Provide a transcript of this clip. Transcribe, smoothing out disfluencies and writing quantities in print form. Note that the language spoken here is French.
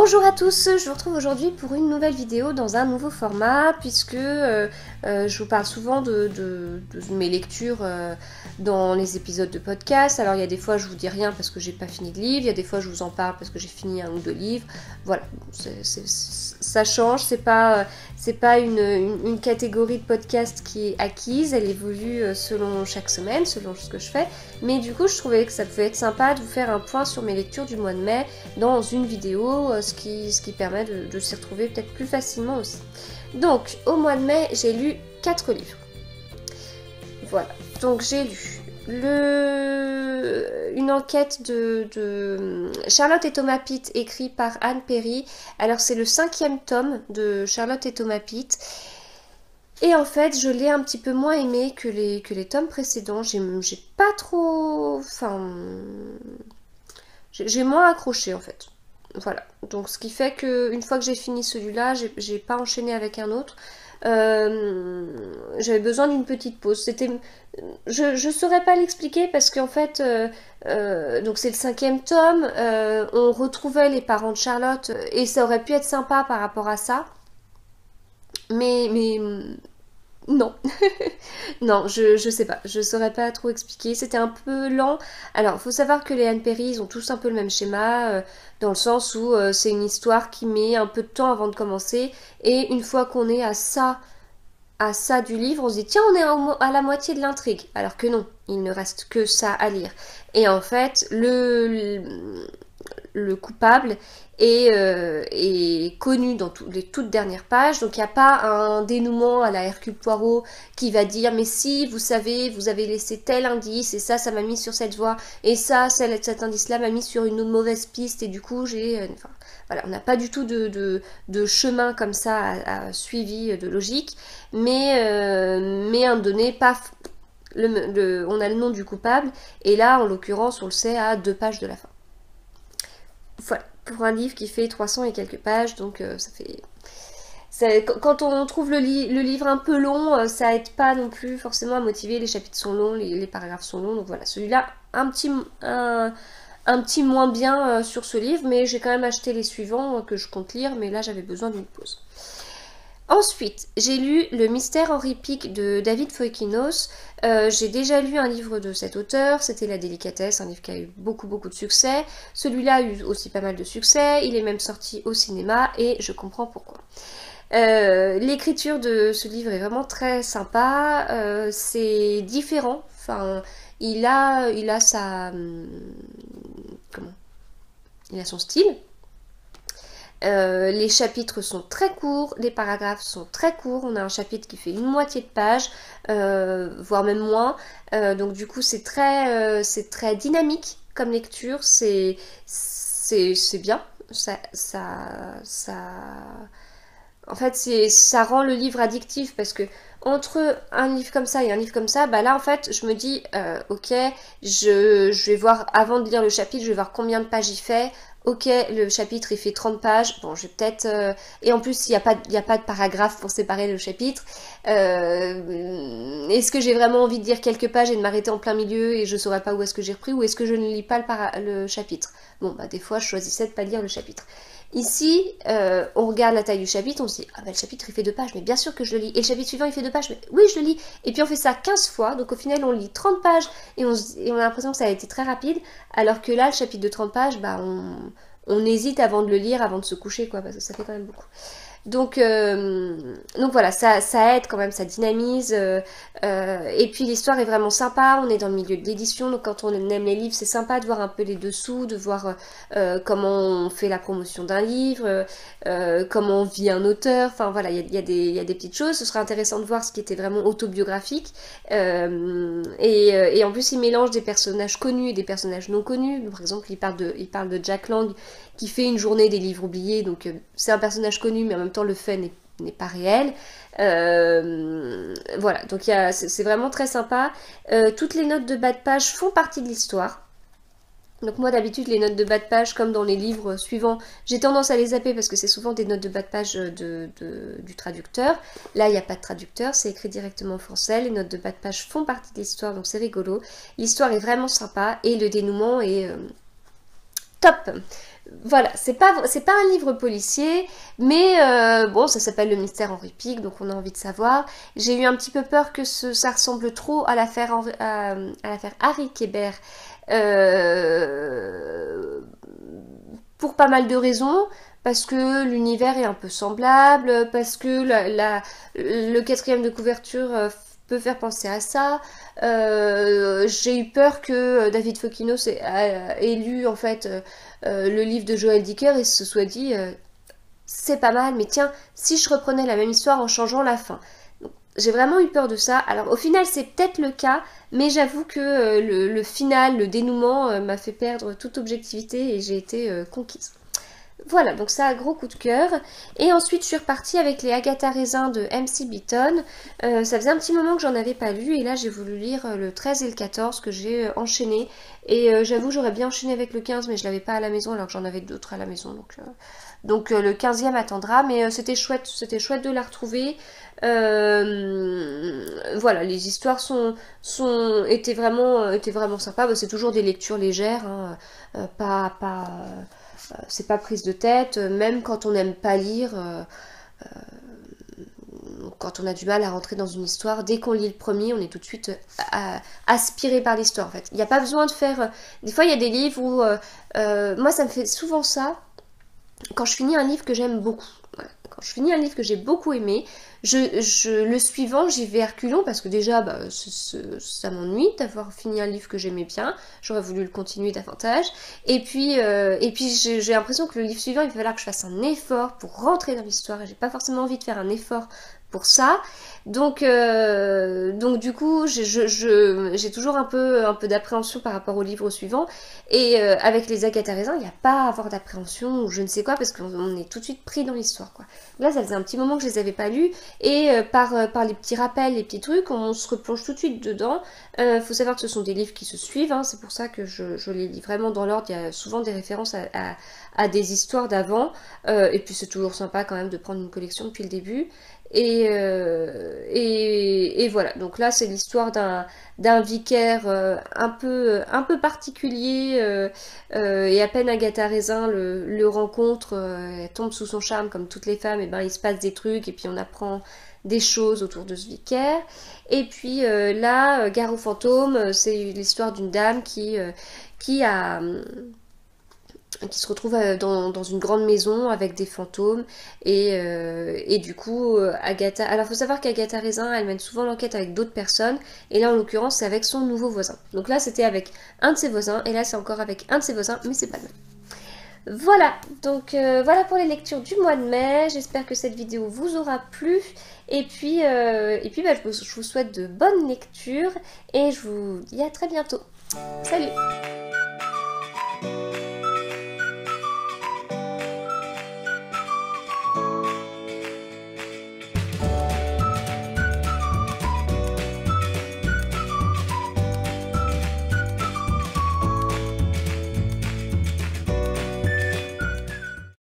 Bonjour à tous, je vous retrouve aujourd'hui pour une nouvelle vidéo dans un nouveau format puisque je vous parle souvent de mes lectures dans les épisodes de podcast. Alors il y a des fois je vous dis rien parce que j'ai pas fini de livre, il y a des fois je vous en parle parce que j'ai fini un ou deux livres. Voilà, ça change, c'est pas une catégorie de podcast qui est acquise, elle évolue selon chaque semaine, selon ce que je fais. Mais du coup je trouvais que ça pouvait être sympa de vous faire un point sur mes lectures du mois de mai dans une vidéo, ce qui permet de s'y retrouver peut-être plus facilement aussi. Donc au mois de mai j'ai lu 4 livres. Voilà, donc j'ai lu une enquête de Charlotte et Thomas Pitt écrit par Anne Perry. Alors c'est le 5e tome de Charlotte et Thomas Pitt. Et en fait, je l'ai un petit peu moins aimé que les tomes précédents. J'ai pas trop... Enfin... J'ai moins accroché en fait. Voilà. Donc ce qui fait que une fois que j'ai fini celui-là, j'ai pas enchaîné avec un autre. J'avais besoin d'une petite pause. Je saurais pas l'expliquer parce qu'en fait, donc c'est le 5e tome. On retrouvait les parents de Charlotte et ça aurait pu être sympa par rapport à ça. Mais non, non, je sais pas, je saurais pas trop expliquer, c'était un peu lent. Alors, faut savoir que les Anne Perry, ils ont tous un peu le même schéma, dans le sens où c'est une histoire qui met un peu de temps avant de commencer, et une fois qu'on est à ça du livre, on se dit tiens, on est à la moitié de l'intrigue, alors que non, il ne reste que ça à lire. Et en fait, le coupable est connu dans les toutes dernières pages, donc il n'y a pas un dénouement à la Hercule Poirot qui va dire mais si vous savez vous avez laissé tel indice et ça m'a mis sur cette voie et cet indice là m'a mis sur une mauvaise piste et du coup j'ai enfin, voilà, on n'a pas du tout de chemin comme ça à suivi de logique, mais à un donné paf, on a le nom du coupable et là en l'occurrence on le sait à 2 pages de la fin. Voilà, pour un livre qui fait 300 et quelques pages, donc ça fait... Quand on trouve le livre un peu long, ça aide pas non plus forcément à motiver, les chapitres sont longs, les paragraphes sont longs, donc voilà, celui-là, un petit moins bien sur ce livre, mais j'ai quand même acheté les suivants que je compte lire, mais là j'avais besoin d'une pause. Ensuite, j'ai lu Le Mystère Henri Pic de David Foikinos. J'ai déjà lu un livre de cet auteur, c'était La Délicatesse, un livre qui a eu beaucoup de succès. Celui-là a eu aussi pas mal de succès, il est même sorti au cinéma et je comprends pourquoi. L'écriture de ce livre est vraiment très sympa, c'est différent, enfin, il a sa... comment ? Il a son style. Les chapitres sont très courts, les paragraphes sont très courts, on a un chapitre qui fait une moitié de page, voire même moins, donc du coup c'est très dynamique comme lecture, c'est bien, en fait ça rend le livre addictif parce que entre un livre comme ça et un livre comme ça, bah là en fait je me dis ok, je vais voir, avant de lire le chapitre, je vais voir combien de pages il fait. Ok, le chapitre il fait 30 pages, bon je vais peut-être... et en plus il n'y a pas de paragraphe pour séparer le chapitre. Est-ce que j'ai vraiment envie de lire quelques pages et de m'arrêter en plein milieu et je saurais pas où est-ce que j'ai repris, ou est-ce que je ne lis pas le chapitre? Bon bah des fois je choisissais de pas lire le chapitre. Ici, on regarde la taille du chapitre, on se dit, ah bah le chapitre il fait 2 pages, mais bien sûr que je le lis. Et le chapitre suivant il fait 2 pages, mais oui je le lis. Et puis on fait ça 15 fois, donc au final on lit 30 pages et on a l'impression que ça a été très rapide. Alors que là, le chapitre de 30 pages, bah on hésite avant de le lire, avant de se coucher, quoi, parce que ça fait quand même beaucoup. Donc voilà, ça aide quand même, ça dynamise. Et puis l'histoire est vraiment sympa, on est dans le milieu de l'édition, donc quand on aime les livres, c'est sympa de voir un peu les dessous, de voir comment on fait la promotion d'un livre, comment on vit un auteur, enfin voilà, il y a des petites choses. Ce serait intéressant de voir ce qui était vraiment autobiographique. Et en plus, il mélange des personnages connus et des personnages non connus. Par exemple, il parle de Jack Lang, qui fait une journée des livres oubliés, donc c'est un personnage connu, mais en même temps le fait n'est pas réel. Voilà, donc c'est vraiment très sympa. Toutes les notes de bas de page font partie de l'histoire. Donc moi d'habitude les notes de bas de page, comme dans les livres suivants, j'ai tendance à les zapper parce que c'est souvent des notes de bas de page du traducteur. Là il n'y a pas de traducteur, c'est écrit directement en français, les notes de bas de page font partie de l'histoire, donc c'est rigolo. L'histoire est vraiment sympa et le dénouement est top. Voilà, c'est pas un livre policier, mais bon, ça s'appelle Le Mystère Henri Pic, donc on a envie de savoir. J'ai eu un petit peu peur que ça ressemble trop à l'affaire Harry Kéber, pour pas mal de raisons. Parce que l'univers est un peu semblable, parce que le quatrième de couverture peut faire penser à ça. J'ai eu peur que David Fokinos ait lu en fait le livre de Joël Dicker et se soit dit c'est pas mal, mais tiens, si je reprenais la même histoire en changeant la fin. Donc, j'ai vraiment eu peur de ça. Alors au final c'est peut-être le cas, mais j'avoue que le final, le dénouement m'a fait perdre toute objectivité et j'ai été conquise. Voilà, donc ça, gros coup de cœur. Et ensuite, je suis repartie avec les Agatha Raisin de MC Beaton. Ça faisait un petit moment que j'en avais pas lu, et là, j'ai voulu lire le 13 et le 14 que j'ai enchaîné. Et j'avoue, j'aurais bien enchaîné avec le 15, mais je l'avais pas à la maison, alors que j'en avais d'autres à la maison. Donc le 15e attendra, mais c'était chouette de la retrouver. Voilà, les histoires étaient vraiment sympas. Bah, c'est toujours des lectures légères, hein, c'est pas prise de tête, même quand on n'aime pas lire, quand on a du mal à rentrer dans une histoire, dès qu'on lit le premier, on est tout de suite aspiré par l'histoire en fait. Il n'y a pas besoin de faire... Des fois il y a des livres où... moi ça me fait souvent ça, quand je finis un livre que j'aime beaucoup. Voilà. Quand je finis un livre que j'ai beaucoup aimé, le suivant, j'y vais à reculons parce que déjà, bah, ça m'ennuie d'avoir fini un livre que j'aimais bien. J'aurais voulu le continuer davantage. Et puis j'ai l'impression que le livre suivant, il va falloir que je fasse un effort pour rentrer dans l'histoire. Et j'ai pas forcément envie de faire un effort pour ça. Donc du coup, j'ai toujours un peu d'appréhension par rapport au livre suivant. Et avec les Agatha Raisin, il n'y a pas à avoir d'appréhension ou je ne sais quoi parce qu'on est tout de suite pris dans l'histoire, quoi. Là, ça faisait un petit moment que je les avais pas lus et par les petits rappels, les petits trucs, on se replonge tout de suite dedans. Faut savoir que ce sont des livres qui se suivent, hein, c'est pour ça que je les lis vraiment dans l'ordre. Il y a souvent des références à des histoires d'avant. Et puis c'est toujours sympa quand même de prendre une collection depuis le début. Et voilà, donc là c'est l'histoire d'un vicaire un peu particulier, et à peine Agatha Raisin le rencontre, elle tombe sous son charme comme toutes les femmes, et ben il se passe des trucs et puis on apprend des choses autour de ce vicaire. Et puis là, Gare aux fantômes, c'est l'histoire d'une dame qui se retrouve dans une grande maison avec des fantômes et du coup Agatha... Alors il faut savoir qu'Agatha Raisin elle mène souvent l'enquête avec d'autres personnes et là en l'occurrence c'est avec son nouveau voisin. Donc là c'était avec un de ses voisins et là c'est encore avec un de ses voisins mais c'est pas le même. Voilà, donc voilà pour les lectures du mois de mai. J'espère que cette vidéo vous aura plu. Et puis bah, je vous souhaite de bonnes lectures et je vous dis à très bientôt. Salut!